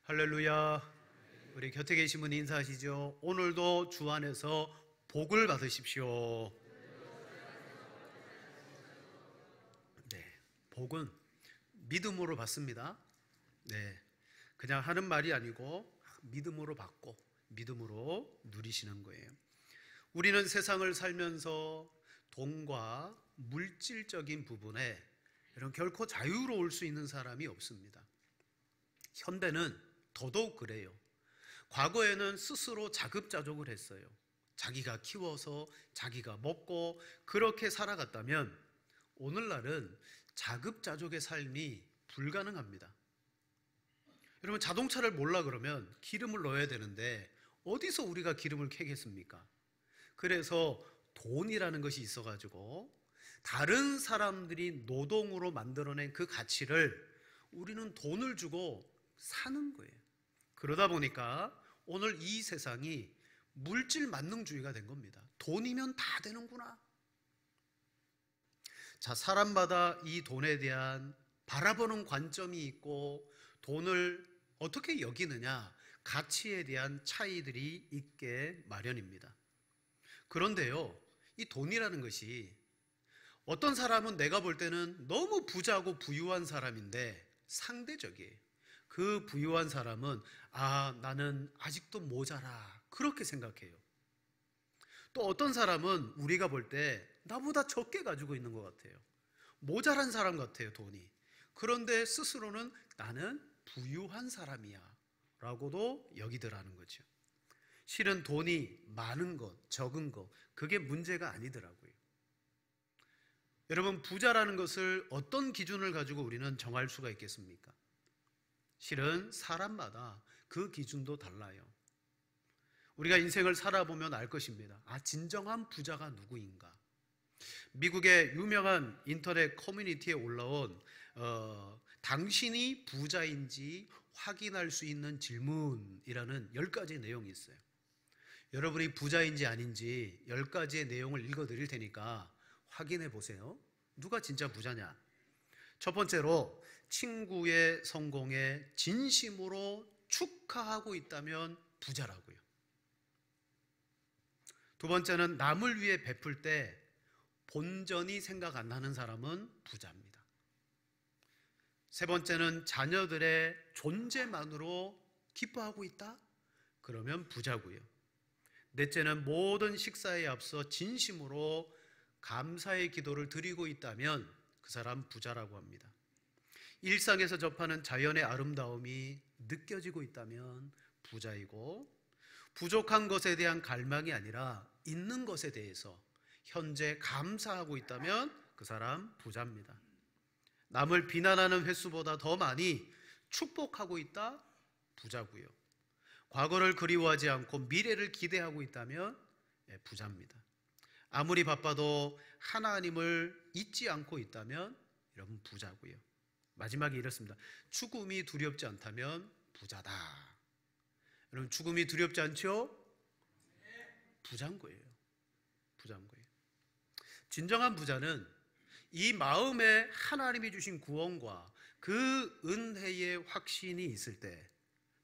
할렐루야. 우리 곁에 계신 분 인사하시죠. 오늘도 주 안에서 복을 받으십시오. 네, 복은 믿음으로 받습니다. 네, 그냥 하는 말이 아니고 믿음으로 받고 믿음으로 누리시는 거예요. 우리는 세상을 살면서 돈과 물질적인 부분에 이런 결코 자유로울 수 있는 사람이 없습니다. 현대는 더더욱 그래요. 과거에는 스스로 자급자족을 했어요. 자기가 키워서 자기가 먹고 그렇게 살아갔다면 오늘날은 자급자족의 삶이 불가능합니다. 여러분, 자동차를 몰라 그러면 기름을 넣어야 되는데 어디서 우리가 기름을 캐겠습니까? 그래서 돈이라는 것이 있어가지고 다른 사람들이 노동으로 만들어낸 그 가치를 우리는 돈을 주고 사는 거예요. 그러다 보니까 오늘 이 세상이 물질 만능주의가 된 겁니다. 돈이면 다 되는구나. 자, 사람마다 이 돈에 대한 바라보는 관점이 있고 돈을 어떻게 여기느냐, 가치에 대한 차이들이 있게 마련입니다. 그런데요, 이 돈이라는 것이 어떤 사람은 내가 볼 때는 너무 부자고 부유한 사람인데 상대적이에요. 그 부유한 사람은 나는 아직도 모자라 그렇게 생각해요. 또 어떤 사람은 우리가 볼 때 나보다 적게 가지고 있는 것 같아요. 모자란 사람 같아요, 돈이. 그런데 스스로는 나는 부유한 사람이야 라고도 여기더라는 거죠. 실은 돈이 많은 것, 적은 것, 그게 문제가 아니더라고요. 여러분, 부자라는 것을 어떤 기준을 가지고 우리는 정할 수가 있겠습니까? 실은 사람마다 그 기준도 달라요. 우리가 인생을 살아보면 알 것입니다. 진정한 부자가 누구인가? 미국의 유명한 인터넷 커뮤니티에 올라온 당신이 부자인지 확인할 수 있는 질문이라는 10가지 내용이 있어요. 여러분이 부자인지 아닌지 10가지의 내용을 읽어드릴 테니까 확인해 보세요. 누가 진짜 부자냐? 첫 번째로, 친구의 성공에 진심으로 축하하고 있다면 부자라고요. 두 번째는, 남을 위해 베풀 때 본전이 생각 안 나는 사람은 부자입니다. 세 번째는, 자녀들의 존재만으로 기뻐하고 있다? 그러면 부자고요. 넷째는, 모든 식사에 앞서 진심으로 감사의 기도를 드리고 있다면 그 사람 부자라고 합니다. 일상에서 접하는 자연의 아름다움이 느껴지고 있다면 부자이고, 부족한 것에 대한 갈망이 아니라 있는 것에 대해서 현재 감사하고 있다면 그 사람 부자입니다. 남을 비난하는 횟수보다 더 많이 축복하고 있다? 부자고요. 과거를 그리워하지 않고 미래를 기대하고 있다면 부자입니다. 아무리 바빠도 하나님을 잊지 않고 있다면 여러분 부자고요. 마지막에 이렇습니다. 죽음이 두렵지 않다면 부자다. 여러분, 죽음이 두렵지 않죠? 부자인 거예요. 부자인 거예요. 진정한 부자는 이 마음에 하나님이 주신 구원과 그 은혜의 확신이 있을 때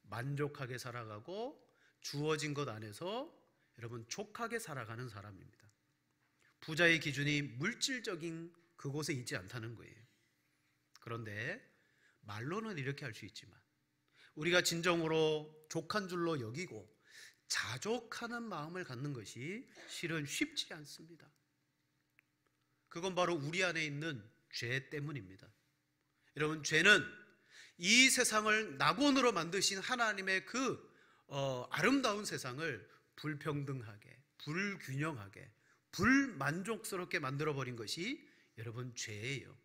만족하게 살아가고 주어진 것 안에서 여러분 족하게 살아가는 사람입니다. 부자의 기준이 물질적인 그곳에 있지 않다는 거예요. 그런데 말로는 이렇게 할 수 있지만 우리가 진정으로 족한 줄로 여기고 자족하는 마음을 갖는 것이 실은 쉽지 않습니다. 그건 바로 우리 안에 있는 죄 때문입니다. 여러분, 죄는 이 세상을 낙원으로 만드신 하나님의 그 아름다운 세상을 불평등하게, 불균형하게, 불만족스럽게 만들어버린 것이 여러분 죄예요.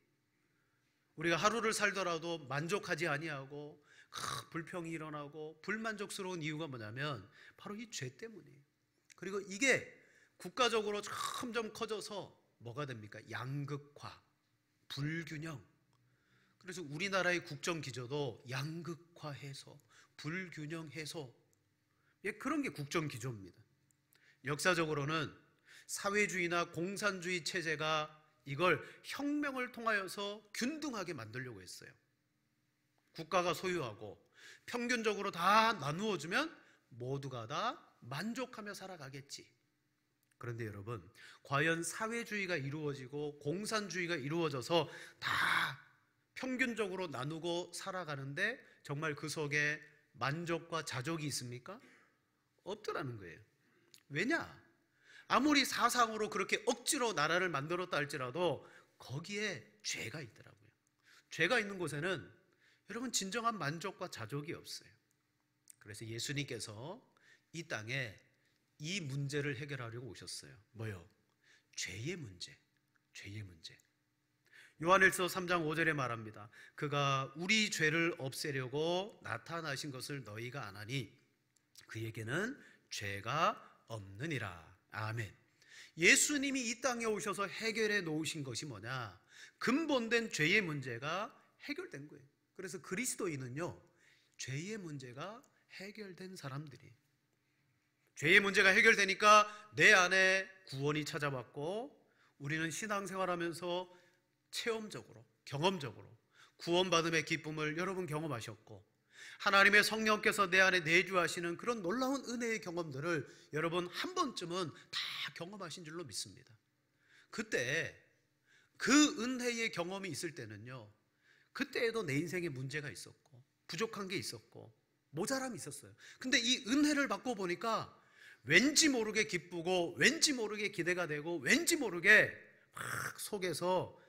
우리가 하루를 살더라도 만족하지 아니하고 불평이 일어나고 불만족스러운 이유가 뭐냐면 바로 이 죄 때문이에요. 그리고 이게 국가적으로 점점 커져서 뭐가 됩니까? 양극화, 불균형. 그래서 우리나라의 국정기조도 양극화해서 불균형해서 그런 게 국정기조입니다. 역사적으로는 사회주의나 공산주의 체제가 이걸 혁명을 통하여서 균등하게 만들려고 했어요. 국가가 소유하고 평균적으로 다 나누어주면 모두가 다 만족하며 살아가겠지. 그런데 여러분, 과연 사회주의가 이루어지고 공산주의가 이루어져서 다 평균적으로 나누고 살아가는데 정말 그 속에 만족과 자족이 있습니까? 없더라는 거예요. 왜냐? 아무리 사상으로 그렇게 억지로 나라를 만들었다 할지라도 거기에 죄가 있더라고요. 죄가 있는 곳에는 여러분 진정한 만족과 자족이 없어요. 그래서 예수님께서 이 땅에 이 문제를 해결하려고 오셨어요. 뭐요? 죄의 문제. 죄의 문제. 요한일서 3장 5절에 말합니다. 그가 우리 죄를 없애려고 나타나신 것을 너희가 아나니 그에게는 죄가 없느니라. 아멘. 예수님이 이 땅에 오셔서 해결해 놓으신 것이 뭐냐? 근본된 죄의 문제가 해결된 거예요. 그래서 그리스도인은요, 죄의 문제가 해결된 사람들이, 죄의 문제가 해결되니까 내 안에 구원이 찾아왔고 우리는 신앙생활하면서 체험적으로, 경험적으로 구원받음의 기쁨을 여러분 경험하셨고 하나님의 성령께서 내 안에 내주하시는 그런 놀라운 은혜의 경험들을 여러분 한 번쯤은 다 경험하신 줄로 믿습니다. 그때 그 은혜의 경험이 있을 때는요, 그때에도 내 인생에 문제가 있었고 부족한 게 있었고 모자람이 있었어요. 근데 이 은혜를 받고 보니까 왠지 모르게 기쁘고 왠지 모르게 기대가 되고 왠지 모르게 막 속에서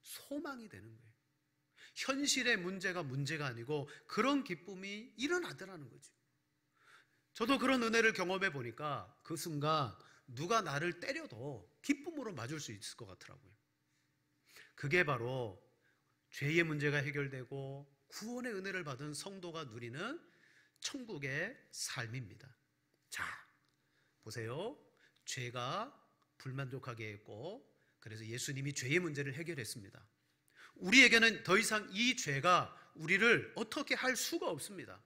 소망이 되는 거예요. 현실의 문제가 아니고 그런 기쁨이 일어나더라는 거죠. 저도 그런 은혜를 경험해 보니까 그 순간 누가 나를 때려도 기쁨으로 맞을 수 있을 것 같더라고요. 그게 바로 죄의 문제가 해결되고 구원의 은혜를 받은 성도가 누리는 천국의 삶입니다. 자, 보세요. 죄가 불만족하게 했고 그래서 예수님이 죄의 문제를 해결했습니다. 우리에게는 더 이상 이 죄가 우리를 어떻게 할 수가 없습니다.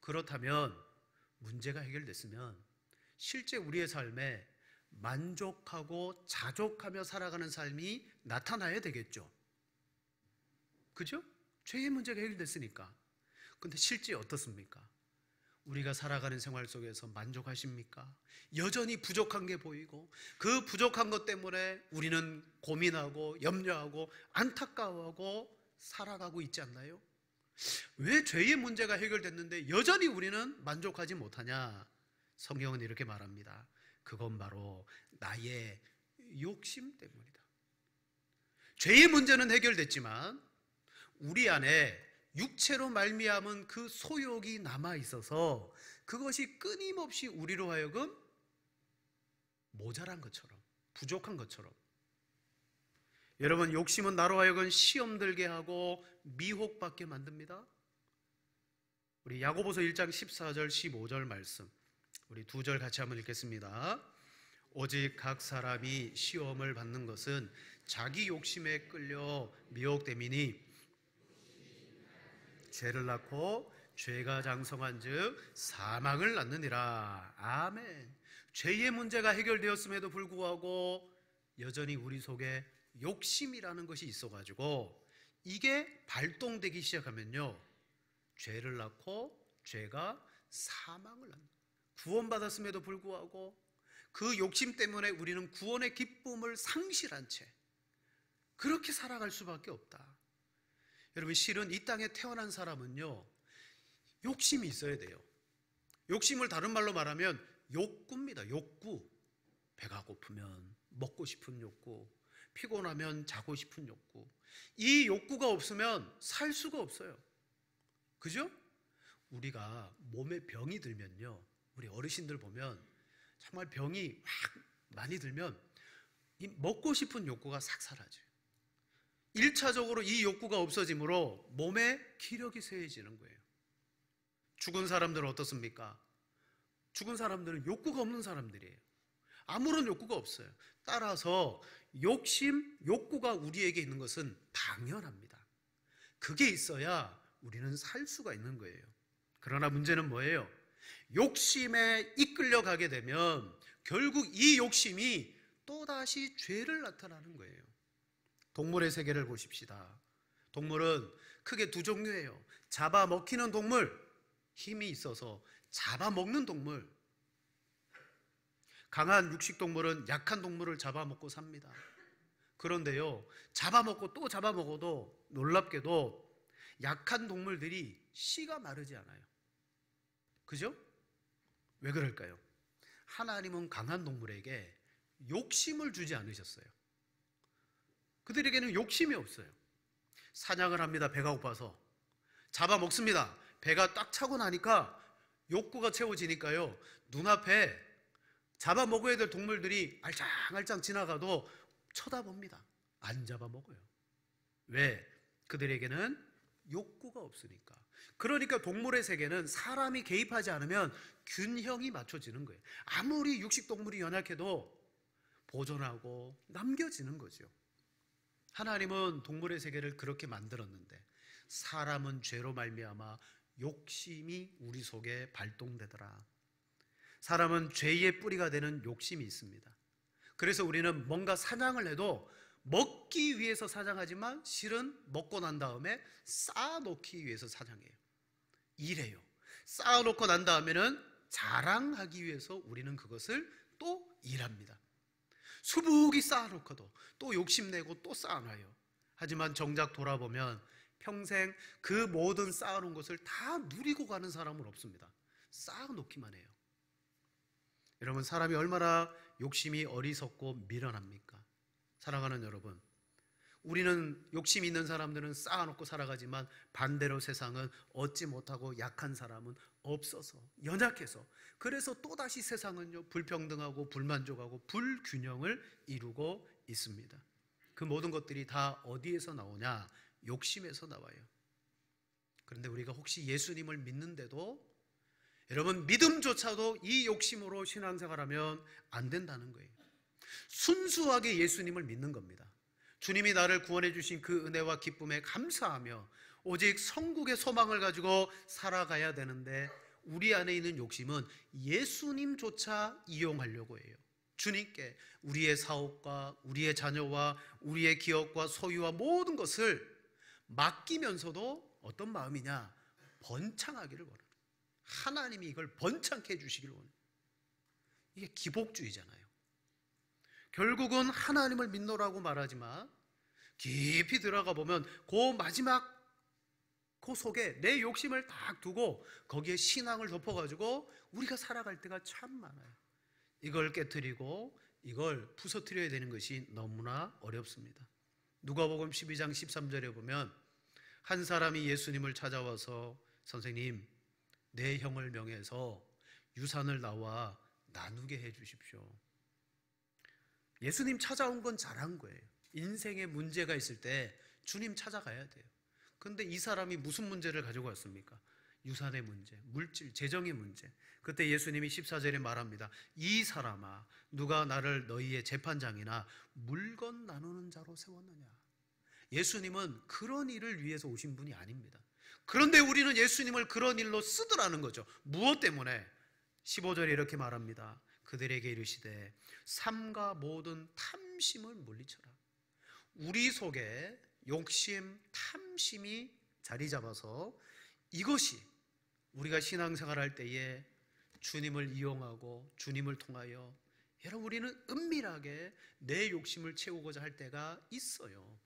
그렇다면 문제가 해결됐으면 실제 우리의 삶에 만족하고 자족하며 살아가는 삶이 나타나야 되겠죠. 그죠? 죄의 문제가 해결됐으니까. 근데 실제 어떻습니까? 우리가 살아가는 생활 속에서 만족하십니까? 여전히 부족한 게 보이고 그 부족한 것 때문에 우리는 고민하고 염려하고 안타까워하고 살아가고 있지 않나요? 왜 죄의 문제가 해결됐는데 여전히 우리는 만족하지 못하냐? 성경은 이렇게 말합니다. 그건 바로 나의 욕심 때문이다. 죄의 문제는 해결됐지만 우리 안에 육체로 말미암은 그 소욕이 남아 있어서 그것이 끊임없이 우리로 하여금 모자란 것처럼, 부족한 것처럼, 여러분 욕심은 나로 하여금 시험 들게 하고 미혹받게 만듭니다. 우리 야고보서 1장 14절 15절 말씀, 우리 두 절 같이 한번 읽겠습니다. 오직 각 사람이 시험을 받는 것은 자기 욕심에 끌려 미혹됨이니 죄를 낳고 죄가 장성한 즉 사망을 낳느니라. 아멘. 죄의 문제가 해결되었음에도 불구하고 여전히 우리 속에 욕심이라는 것이 있어가지고 이게 발동되기 시작하면요, 죄를 낳고 죄가 사망을 낳는, 구원받았음에도 불구하고 그 욕심 때문에 우리는 구원의 기쁨을 상실한 채 그렇게 살아갈 수밖에 없다. 여러분, 실은 이 땅에 태어난 사람은요, 욕심이 있어야 돼요. 욕심을 다른 말로 말하면 욕구입니다. 욕구. 배가 고프면 먹고 싶은 욕구, 피곤하면 자고 싶은 욕구. 이 욕구가 없으면 살 수가 없어요. 그죠? 우리가 몸에 병이 들면요, 우리 어르신들 보면 정말 병이 막 많이 들면 이 먹고 싶은 욕구가 싹 사라져요. 1차적으로 이 욕구가 없어지므로 몸에 기력이 쇠해지는 거예요. 죽은 사람들은 어떻습니까? 죽은 사람들은 욕구가 없는 사람들이에요. 아무런 욕구가 없어요. 따라서 욕구가 우리에게 있는 것은 당연합니다. 그게 있어야 우리는 살 수가 있는 거예요. 그러나 문제는 뭐예요? 욕심에 이끌려가게 되면 결국 이 욕심이 또다시 죄를 나타나는 거예요. 동물의 세계를 보십시다. 동물은 크게 두 종류예요. 잡아먹히는 동물, 힘이 있어서 잡아먹는 동물. 강한 육식동물은 약한 동물을 잡아먹고 삽니다. 그런데요, 잡아먹고 또 잡아먹어도 놀랍게도 약한 동물들이 씨가 마르지 않아요. 그죠? 왜 그럴까요? 하나님은 강한 동물에게 욕심을 주지 않으셨어요. 그들에게는 욕심이 없어요. 사냥을 합니다. 배가 고파서. 잡아먹습니다. 배가 딱 차고 나니까 욕구가 채워지니까요, 눈앞에 잡아먹어야 될 동물들이 알짱알짱 지나가도 쳐다봅니다. 안 잡아먹어요. 왜? 그들에게는 욕구가 없으니까. 그러니까 동물의 세계는 사람이 개입하지 않으면 균형이 맞춰지는 거예요. 아무리 육식동물이 연약해도 보존하고 남겨지는 거죠. 하나님은 동물의 세계를 그렇게 만들었는데 사람은 죄로 말미암아 욕심이 우리 속에 발동되더라. 사람은 죄의 뿌리가 되는 욕심이 있습니다. 그래서 우리는 뭔가 사냥을 해도 먹기 위해서 사냥하지만 실은 먹고 난 다음에 쌓아놓기 위해서 사냥해요. 이래요. 쌓아놓고 난 다음에는 자랑하기 위해서 우리는 그것을 또 일합니다. 수북이 쌓아놓고도 또 욕심내고 또 쌓아놔요. 하지만 정작 돌아보면 평생 그 모든 쌓아놓은 것을 다 누리고 가는 사람은 없습니다. 쌓아놓기만 해요. 여러분, 사람이 얼마나 욕심이 어리석고 미련합니까? 사랑하는 여러분, 우리는 욕심 있는 사람들은 쌓아놓고 살아가지만 반대로 세상은 얻지 못하고 약한 사람은 없어서, 연약해서, 그래서 또다시 세상은요 불평등하고 불만족하고 불균형을 이루고 있습니다. 그 모든 것들이 다 어디에서 나오냐? 욕심에서 나와요. 그런데 우리가 혹시 예수님을 믿는데도 여러분, 믿음조차도 이 욕심으로 신앙생활하면 안 된다는 거예요. 순수하게 예수님을 믿는 겁니다. 주님이 나를 구원해 주신 그 은혜와 기쁨에 감사하며 오직 성국의 소망을 가지고 살아가야 되는데 우리 안에 있는 욕심은 예수님조차 이용하려고 해요. 주님께 우리의 사업과 우리의 자녀와 우리의 기업과 소유와 모든 것을 맡기면서도 어떤 마음이냐? 번창하기를 원해요. 하나님이 이걸 번창케 해주시기를 원해요. 이게 기복주의잖아요. 결국은 하나님을 믿노라고 말하지만 깊이 들어가 보면 그 마지막 그 속에 내 욕심을 딱 두고 거기에 신앙을 덮어가지고 우리가 살아갈 때가 참 많아요. 이걸 깨트리고 이걸 부서뜨려야 되는 것이 너무나 어렵습니다. 누가복음 12장 13절에 보면 한 사람이 예수님을 찾아와서 선생님, 내 형을 명해서 유산을 나와 나누게 해 주십시오. 예수님 찾아온 건 잘한 거예요. 인생에 문제가 있을 때 주님 찾아가야 돼요. 그런데 이 사람이 무슨 문제를 가지고 왔습니까? 유산의 문제, 물질, 재정의 문제. 그때 예수님이 14절에 말합니다. 이 사람아, 누가 나를 너희의 재판장이나 물건 나누는 자로 세웠느냐? 예수님은 그런 일을 위해서 오신 분이 아닙니다. 그런데 우리는 예수님을 그런 일로 쓰더라는 거죠. 무엇 때문에? 15절에 이렇게 말합니다. 그들에게 이르시되 삼가 모든 탐심을 물리쳐라. 우리 속에 욕심, 탐심이 자리 잡아서 이것이 우리가 신앙생활할 때에 주님을 이용하고 주님을 통하여 여러분 우리는 은밀하게 내 욕심을 채우고자 할 때가 있어요.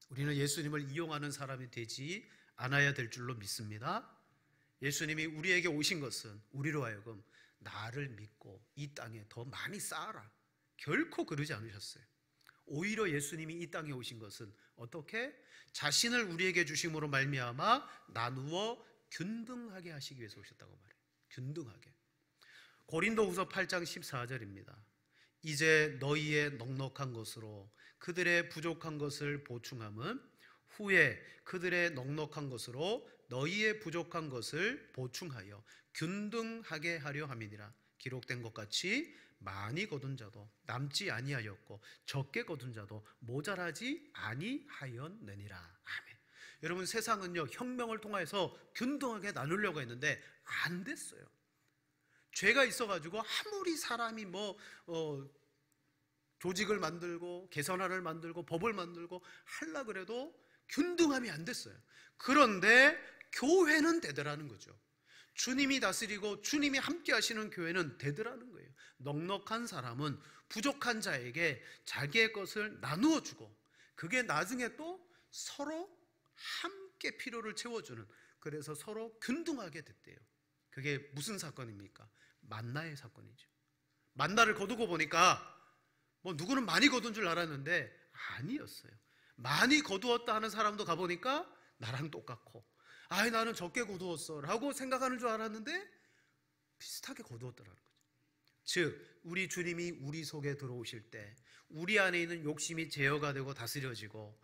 우리는 예수님을 이용하는 사람이 되지 않아야 될 줄로 믿습니다. 예수님이 우리에게 오신 것은 우리로 하여금 나를 믿고 이 땅에 더 많이 쌓아라, 결코 그러지 않으셨어요. 오히려 예수님이 이 땅에 오신 것은 어떻게? 자신을 우리에게 주심으로 말미암아 나누어 균등하게 하시기 위해서 오셨다고 말해요. 균등하게. 고린도후서 8장 14절입니다. 이제 너희의 넉넉한 것으로 그들의 부족한 것을 보충함은 후에 그들의 넉넉한 것으로 너희의 부족한 것을 보충하여 균등하게 하려 함이니라. 기록된 것 같이 많이 거둔 자도 남지 아니하였고 적게 거둔 자도 모자라지 아니하였느니라. 아멘. 여러분, 세상은요 혁명을 통해서 균등하게 나누려고 했는데 안 됐어요. 죄가 있어가지고 아무리 사람이 조직을 만들고 개선안을 만들고 법을 만들고 하려 그래도 균등함이 안 됐어요. 그런데 교회는 되더라는 거죠. 주님이 다스리고 주님이 함께 하시는 교회는 되더라는 거예요. 넉넉한 사람은 부족한 자에게 자기의 것을 나누어 주고, 그게 나중에 또 서로 함께 필요를 채워주는, 그래서 서로 균등하게 됐대요. 그게 무슨 사건입니까? 만나의 사건이죠. 만나를 거두고 보니까 뭐 누구는 많이 거둔 줄 알았는데 아니었어요. 많이 거두었다 하는 사람도 가보니까 나랑 똑같고, 아이 나는 적게 거두었어 라고 생각하는 줄 알았는데 비슷하게 거두었더라는 거죠. 즉 우리 주님이 우리 속에 들어오실 때 우리 안에 있는 욕심이 제어가 되고 다스려지고,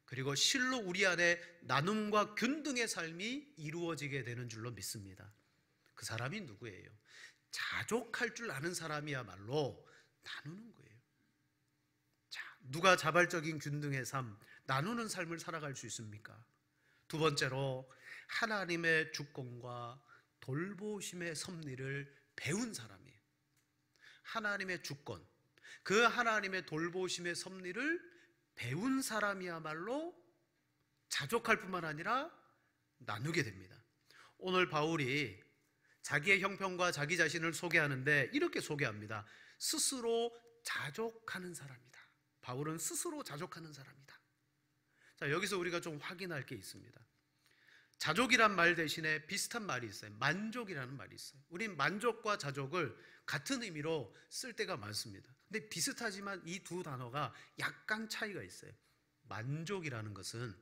그리고 실로 우리 안에 나눔과 균등의 삶이 이루어지게 되는 줄로 믿습니다. 그 사람이 누구예요? 자족할 줄 아는 사람이야말로 나누는 거예요. 자, 누가 자발적인 균등의 삶, 나누는 삶을 살아갈 수 있습니까? 두 번째로, 하나님의 주권과 돌보심의 섭리를 배운 사람이에요. 하나님의 주권, 그 하나님의 돌보심의 섭리를 배운 사람이야말로 자족할 뿐만 아니라 나누게 됩니다. 오늘 바울이 자기의 형편과 자기 자신을 소개하는데 이렇게 소개합니다. 스스로 자족하는 사람이다. 바울은 스스로 자족하는 사람이다. 자, 여기서 우리가 좀 확인할 게 있습니다. 자족이란 말 대신에 비슷한 말이 있어요. 만족이라는 말이 있어요. 우린 만족과 자족을 같은 의미로 쓸 때가 많습니다. 근데 비슷하지만 이 두 단어가 약간 차이가 있어요. 만족이라는 것은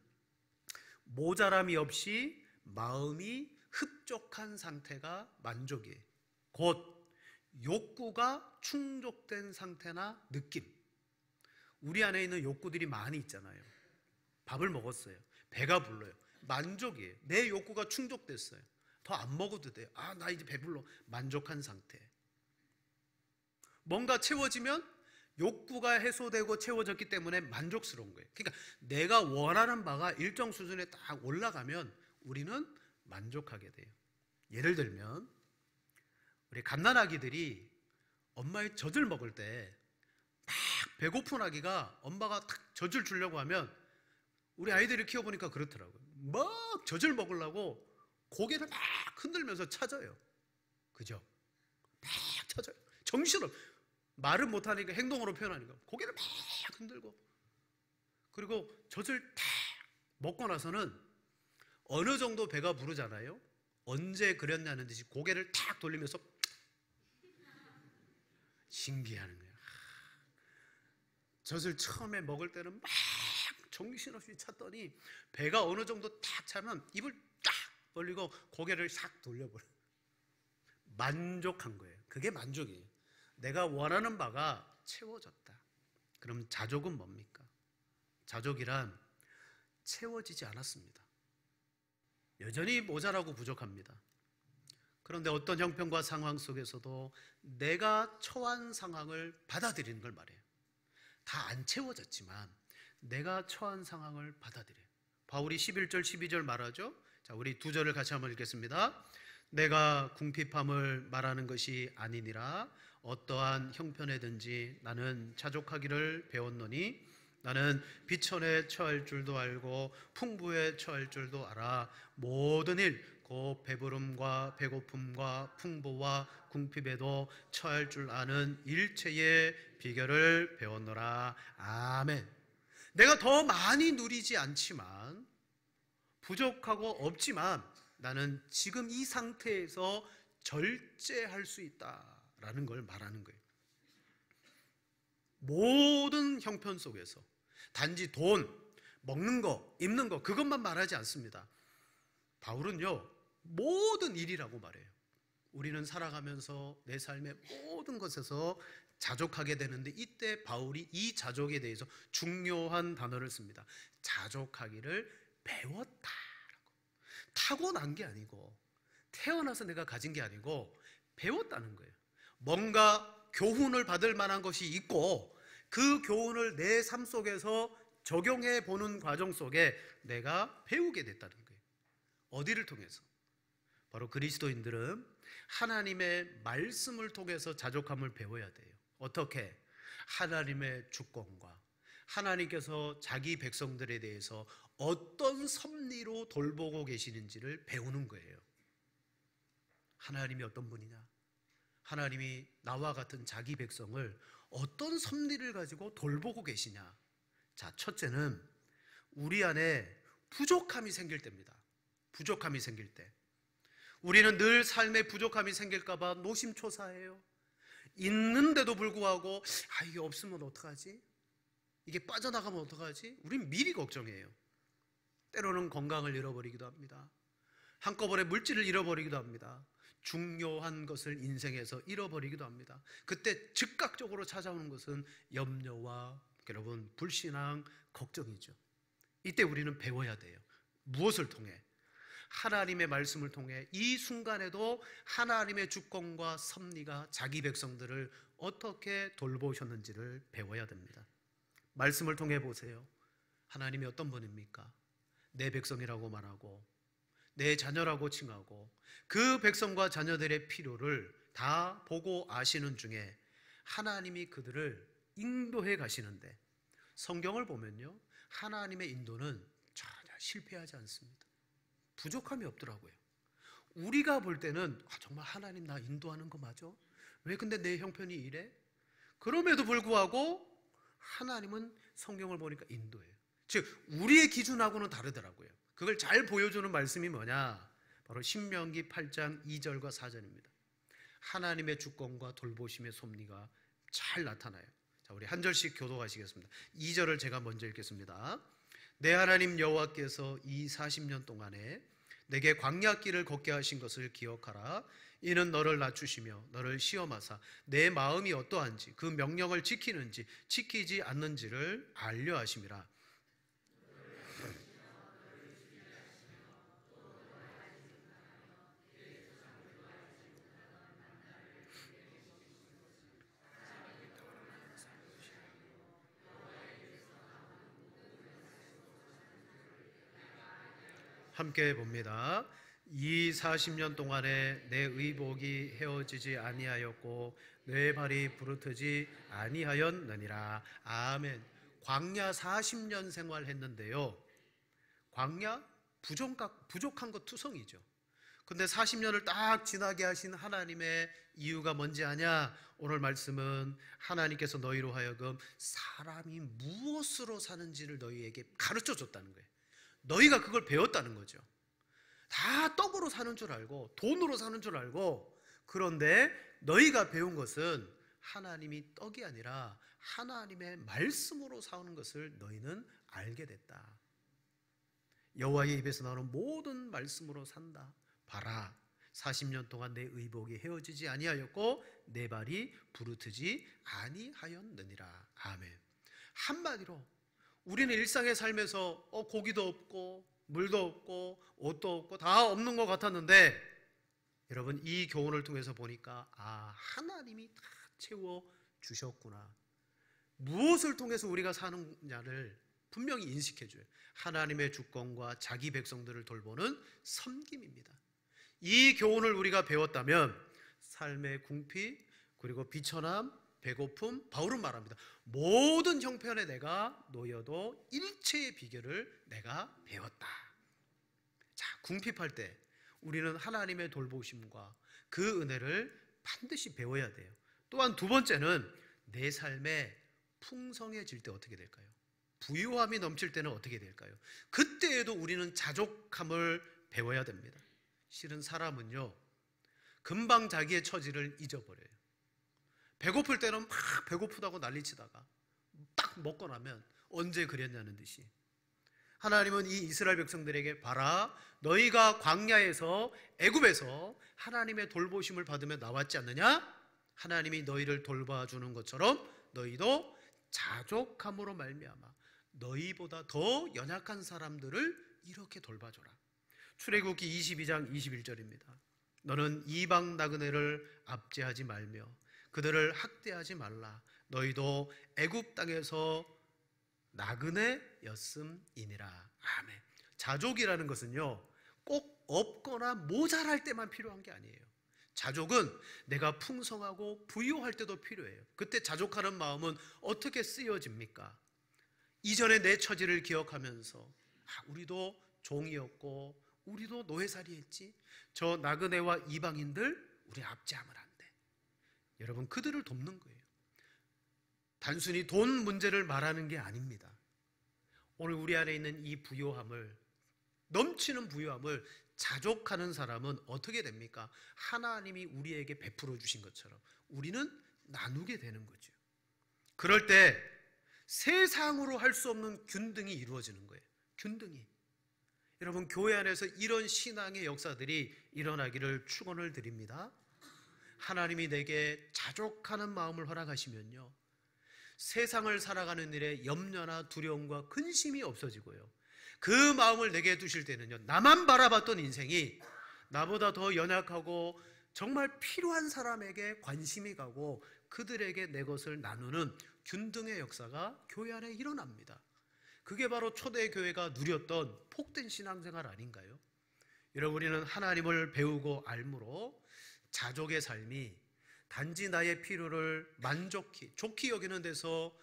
모자람이 없이 마음이 흡족한 상태가 만족이에요. 곧 욕구가 충족된 상태나 느낌. 우리 안에 있는 욕구들이 많이 있잖아요. 밥을 먹었어요. 배가 불러요. 만족이에요. 내 욕구가 충족됐어요. 더 안 먹어도 돼요. 아, 나 이제 배불러. 만족한 상태. 뭔가 채워지면 욕구가 해소되고 채워졌기 때문에 만족스러운 거예요. 그러니까 내가 원하는 바가 일정 수준에 딱 올라가면 우리는 만족하게 돼요. 예를 들면 우리 갓난아기들이 엄마의 젖을 먹을 때 막 배고픈 아기가 엄마가 탁 젖을 주려고 하면, 우리 아이들을 키워보니까 그렇더라고요. 막 젖을 먹으려고 고개를 막 흔들면서 찾아요. 그죠? 막 찾아요. 정신없. 말은 못하니까 행동으로 표현하니까 고개를 막 흔들고, 그리고 젖을 탁 먹고 나서는 어느 정도 배가 부르잖아요. 언제 그랬냐는 듯이 고개를 탁 돌리면서 신기하는 거예요. 젖을 처음에 먹을 때는 막 정신없이 찾더니 배가 어느 정도 탁 차면 입을 딱 벌리고 고개를 싹 돌려버려요. 만족한 거예요. 그게 만족이에요. 내가 원하는 바가 채워졌다. 그럼 자족은 뭡니까? 자족이란 채워지지 않았습니다. 여전히 모자라고 부족합니다. 그런데 어떤 형편과 상황 속에서도 내가 처한 상황을 받아들이는 걸 말해요. 다 안 채워졌지만 내가 처한 상황을 받아들여요. 바울이 11절 12절 말하죠. 자, 우리 두 절을 같이 한번 읽겠습니다. 내가 궁핍함을 말하는 것이 아니니라. 어떠한 형편에든지 나는 자족하기를 배웠노니 나는 비천에 처할 줄도 알고 풍부에 처할 줄도 알아. 모든 일 곧 배부름과 배고픔과 풍부와 궁핍에도 처할 줄 아는 일체의 비결을 배웠노라. 아멘. 내가 더 많이 누리지 않지만, 부족하고 없지만 나는 지금 이 상태에서 절제할 수 있다라는 걸 말하는 거예요. 모든 형편 속에서 단지 돈, 먹는 거, 입는 거, 그것만 말하지 않습니다. 바울은요, 모든 일이라고 말해요. 우리는 살아가면서 내 삶의 모든 것에서 자족하게 되는데, 이때 바울이 이 자족에 대해서 중요한 단어를 씁니다. 자족하기를 배웠다라고. 타고난 게 아니고, 태어나서 내가 가진 게 아니고 배웠다는 거예요. 뭔가 교훈을 받을 만한 것이 있고, 그 교훈을 내 삶 속에서 적용해 보는 과정 속에 내가 배우게 됐다는 거예요. 어디를 통해서? 바로 그리스도인들은 하나님의 말씀을 통해서 자족함을 배워야 돼요. 어떻게? 하나님의 주권과 하나님께서 자기 백성들에 대해서 어떤 섭리로 돌보고 계시는지를 배우는 거예요. 하나님이 어떤 분이냐? 하나님이 나와 같은 자기 백성을 어떤 섭리를 가지고 돌보고 계시냐? 자, 첫째는 우리 안에 부족함이 생길 때입니다. 부족함이 생길 때. 우리는 늘 삶에 부족함이 생길까봐 노심초사해요. 있는데도 불구하고 이게 없으면 어떡하지? 이게 빠져나가면 어떡하지? 우린 미리 걱정해요. 때로는 건강을 잃어버리기도 합니다. 한꺼번에 물질을 잃어버리기도 합니다. 중요한 것을 인생에서 잃어버리기도 합니다. 그때 즉각적으로 찾아오는 것은 염려와 여러분 불신앙, 걱정이죠. 이때 우리는 배워야 돼요. 무엇을 통해? 하나님의 말씀을 통해 이 순간에도 하나님의 주권과 섭리가 자기 백성들을 어떻게 돌보셨는지를 배워야 됩니다. 말씀을 통해 보세요. 하나님이 어떤 분입니까? 내 백성이라고 말하고 내 자녀라고 칭하고 그 백성과 자녀들의 필요를 다 보고 아시는 중에 하나님이 그들을 인도해 가시는데, 성경을 보면요, 하나님의 인도는 전혀 실패하지 않습니다. 부족함이 없더라고요. 우리가 볼 때는 정말 하나님 나 인도하는 거 맞아? 왜 근데 내 형편이 이래? 그럼에도 불구하고 하나님은 성경을 보니까 인도해요. 즉 우리의 기준하고는 다르더라고요. 그걸 잘 보여주는 말씀이 뭐냐? 바로 신명기 8장 2절과 4절입니다. 하나님의 주권과 돌보심의 섭리가 잘 나타나요. 자, 우리 한 절씩 교독하시겠습니다. 2절을 제가 먼저 읽겠습니다. 내 하나님 여호와께서 이 40년 동안에 내게 광야길을 걷게 하신 것을 기억하라. 이는 너를 낮추시며 너를 시험하사 내 마음이 어떠한지 그 명령을 지키는지 지키지 않는지를 알려 하심이라. 함께 봅니다. 이 40년 동안에 내 의복이 헤어지지 아니하였고 내 발이 부르트지 아니하였느니라. 아멘. 광야 40년 생활했는데요, 광야 부족한 것 투성이죠. 근데 40년을 딱 지나게 하신 하나님의 이유가 뭔지 아냐? 오늘 말씀은 하나님께서 너희로 하여금 사람이 무엇으로 사는지를 너희에게 가르쳐 줬다는 거예요. 너희가 그걸 배웠다는 거죠. 다 떡으로 사는 줄 알고 돈으로 사는 줄 알고, 그런데 너희가 배운 것은 하나님이 떡이 아니라 하나님의 말씀으로 사는 것을 너희는 알게 됐다. 여호와의 입에서 나오는 모든 말씀으로 산다. 봐라, 40년 동안 내 의복이 헤어지지 아니하였고 내 발이 부르트지 아니하였느니라. 아멘. 한마디로 우리는 일상의 삶에서 고기도 없고 물도 없고 옷도 없고 다 없는 것 같았는데, 여러분 이 교훈을 통해서 보니까 하나님이 다 채워주셨구나. 무엇을 통해서 우리가 사느냐를 분명히 인식해줘요. 하나님의 주권과 자기 백성들을 돌보는 섬김입니다. 이 교훈을 우리가 배웠다면 삶의 궁핍, 그리고 비천함, 배고픔, 바울은 말합니다. 모든 형편에 내가 놓여도 일체의 비결을 내가 배웠다. 자, 궁핍할 때 우리는 하나님의 돌보심과 그 은혜를 반드시 배워야 돼요. 또한 두 번째는 내 삶에 풍성해질 때 어떻게 될까요? 부유함이 넘칠 때는 어떻게 될까요? 그때에도 우리는 자족함을 배워야 됩니다. 실은 사람은요, 금방 자기의 처지를 잊어버려요. 배고플 때는 막 배고프다고 난리치다가 딱 먹고 나면 언제 그랬냐는 듯이, 하나님은 이 이스라엘 백성들에게 봐라, 너희가 광야에서 애굽에서 하나님의 돌보심을 받으며 나왔지 않느냐? 하나님이 너희를 돌봐주는 것처럼 너희도 자족함으로 말미암아 너희보다 더 연약한 사람들을 이렇게 돌봐줘라. 출애굽기 22장 21절입니다. 너는 이방 나그네를 압제하지 말며 그들을 학대하지 말라. 너희도 애굽 땅에서 나그네였음이니라. 아멘. 자족이라는 것은요, 꼭 없거나 모자랄 때만 필요한 게 아니에요. 자족은 내가 풍성하고 부유할 때도 필요해요. 그때 자족하는 마음은 어떻게 쓰여집니까? 이전에 내 처지를 기억하면서 우리도 종이었고 우리도 노예살이 했지. 저 나그네와 이방인들 우리 압제하면 안 돼. 여러분, 그들을 돕는 거예요. 단순히 돈 문제를 말하는 게 아닙니다. 오늘 우리 안에 있는 이 부요함을, 넘치는 부요함을 자족하는 사람은 어떻게 됩니까? 하나님이 우리에게 베풀어 주신 것처럼 우리는 나누게 되는 거죠. 그럴 때 세상으로 할 수 없는 균등이 이루어지는 거예요. 균등이. 여러분, 교회 안에서 이런 신앙의 역사들이 일어나기를 축원을 드립니다. 하나님이 내게 자족하는 마음을 허락하시면요, 세상을 살아가는 일에 염려나 두려움과 근심이 없어지고요, 그 마음을 내게 두실 때는요, 나만 바라봤던 인생이 나보다 더 연약하고 정말 필요한 사람에게 관심이 가고 그들에게 내 것을 나누는 균등의 역사가 교회 안에 일어납니다. 그게 바로 초대교회가 누렸던 복된 신앙생활 아닌가요? 여러분, 우리는 하나님을 배우고 알므로 자족의 삶이 단지 나의 필요를 만족히, 좋게 여기는 데서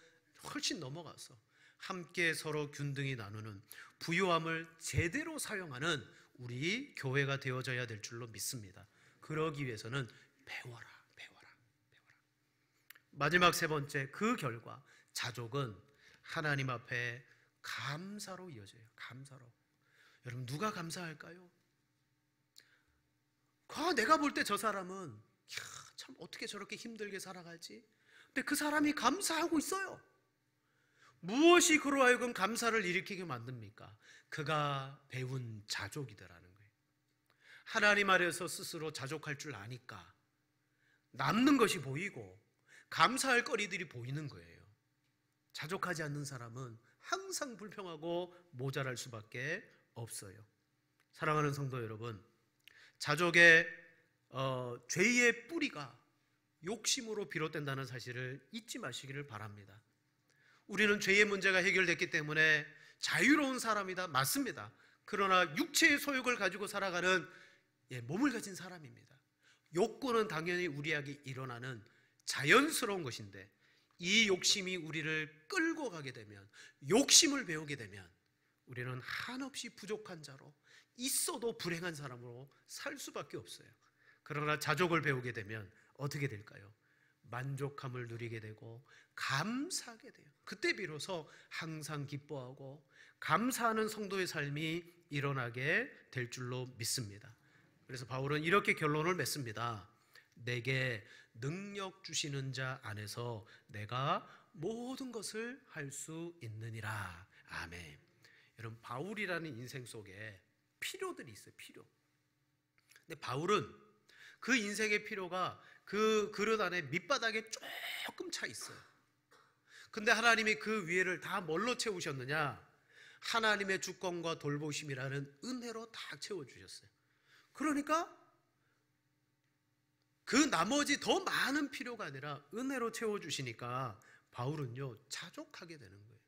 훨씬 넘어가서 함께 서로 균등히 나누는 부요함을 제대로 사용하는 우리 교회가 되어져야 될 줄로 믿습니다. 그러기 위해서는 배워라. 마지막 세 번째, 그 결과 자족은 하나님 앞에 감사로 이어져요. 감사로. 여러분, 누가 감사할까요? 내가 볼 때 저 사람은 참 어떻게 저렇게 힘들게 살아가지? 근데 그 사람이 감사하고 있어요. 무엇이 그로 하여금 감사를 일으키게 만듭니까? 그가 배운 자족이더라는 거예요. 하나님 아래서 스스로 자족할 줄 아니까 남는 것이 보이고 감사할 거리들이 보이는 거예요. 자족하지 않는 사람은 항상 불평하고 모자랄 수밖에 없어요. 사랑하는 성도 여러분, 자족의 죄의 뿌리가 욕심으로 비롯된다는 사실을 잊지 마시기를 바랍니다. 우리는 죄의 문제가 해결됐기 때문에 자유로운 사람이다, 맞습니다. 그러나 육체의 소욕을 가지고 살아가는 몸을 가진 사람입니다. 욕구는 당연히 우리에게 일어나는 자연스러운 것인데, 이 욕심이 우리를 끌고 가게 되면, 욕심을 배우게 되면 우리는 한없이 부족한 자로, 있어도 불행한 사람으로 살 수밖에 없어요. 그러나 자족을 배우게 되면 어떻게 될까요? 만족함을 누리게 되고 감사하게 돼요. 그때 비로소 항상 기뻐하고 감사하는 성도의 삶이 일어나게 될 줄로 믿습니다. 그래서 바울은 이렇게 결론을 맺습니다. 내게 능력 주시는 자 안에서 내가 모든 것을 할 수 있느니라. 아멘. 여러분, 바울이라는 인생 속에 필요들이 있어요. 필요. 근데 바울은 그 인생의 필요가 그 그릇 안에 밑바닥에 조금 차 있어요. 근데 하나님이 그 위에를 다 뭘로 채우셨느냐? 하나님의 주권과 돌보심이라는 은혜로 다 채워주셨어요. 그러니까 그 나머지 더 많은 필요가 아니라 은혜로 채워주시니까 바울은요, 자족하게 되는 거예요.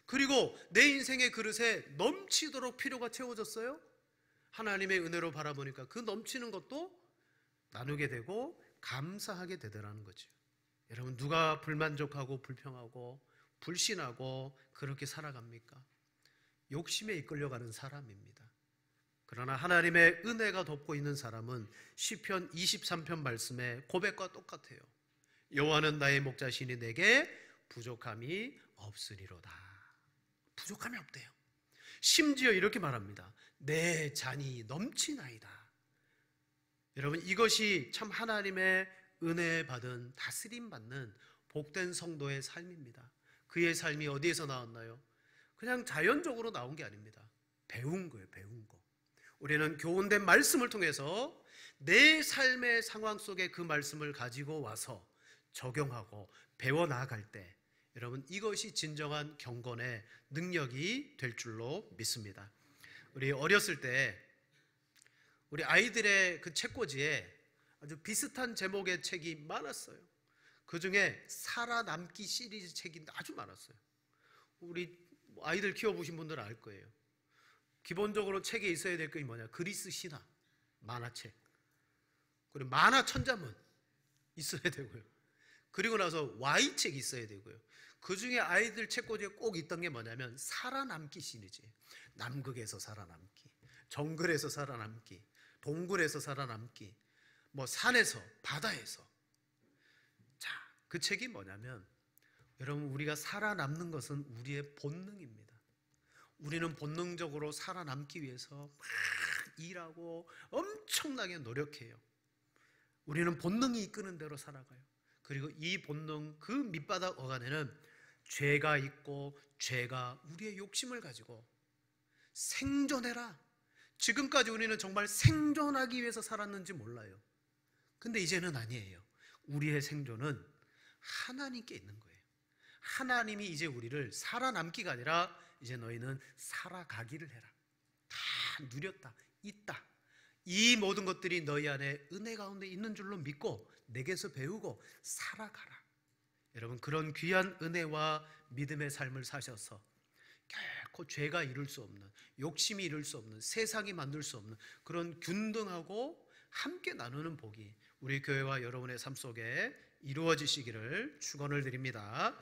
그리고 내 인생의 그릇에 넘치도록 필요가 채워졌어요. 하나님의 은혜로 바라보니까 그 넘치는 것도 나누게 되고 감사하게 되더라는 거죠. 여러분, 누가 불만족하고 불평하고 불신하고 그렇게 살아갑니까? 욕심에 이끌려가는 사람입니다. 그러나 하나님의 은혜가 덮고 있는 사람은 시편 23편 말씀의 고백과 똑같아요. 여호와는 나의 목자시니 내게 부족함이 없으리로다. 부족함이 없대요. 심지어 이렇게 말합니다. 내 잔이 넘치나이다. 여러분, 이것이 참 하나님의 은혜 받은, 다스림 받는 복된 성도의 삶입니다. 그의 삶이 어디에서 나왔나요? 그냥 자연적으로 나온 게 아닙니다. 배운 거예요. 배운 거. 우리는 교훈된 말씀을 통해서 내 삶의 상황 속에 그 말씀을 가지고 와서 적용하고 배워나갈 때, 여러분, 이것이 진정한 경건의 능력이 될 줄로 믿습니다. 우리 어렸을 때 우리 아이들의 그 책꽂이에 아주 비슷한 제목의 책이 많았어요. 그 중에 살아남기 시리즈 책이 아주 많았어요. 우리 아이들 키워보신 분들은 알 거예요. 기본적으로 책에 있어야 될 것이 뭐냐? 그리스 신화, 만화책. 그리고 만화 천자문 있어야 되고요. 그리고 나서 Y책이 있어야 되고요. 그 중에 아이들 책꽂이에 꼭 있던 게 뭐냐면 살아남기 시리즈. 남극에서 살아남기, 정글에서 살아남기, 동굴에서 살아남기, 뭐 산에서, 바다에서. 자, 그 책이 뭐냐면 여러분, 우리가 살아남는 것은 우리의 본능입니다. 우리는 본능적으로 살아남기 위해서 막 일하고 엄청나게 노력해요. 우리는 본능이 이끄는 대로 살아가요. 그리고 이 본능, 그 밑바닥 어간에는 죄가 있고, 죄가 우리의 욕심을 가지고 생존해라. 지금까지 우리는 정말 생존하기 위해서 살았는지 몰라요. 근데 이제는 아니에요. 우리의 생존은 하나님께 있는 거예요. 하나님이 이제 우리를 살아남기가 아니라 이제 너희는 살아가기를 해라. 다 누렸다, 있다. 이 모든 것들이 너희 안에 은혜 가운데 있는 줄로 믿고 내게서 배우고 살아가라. 여러분, 그런 귀한 은혜와 믿음의 삶을 사셔서 결코 죄가 이룰 수 없는, 욕심이 이룰 수 없는, 세상이 만들 수 없는 그런 균등하고 함께 나누는 복이 우리 교회와 여러분의 삶 속에 이루어지시기를 축원을 드립니다.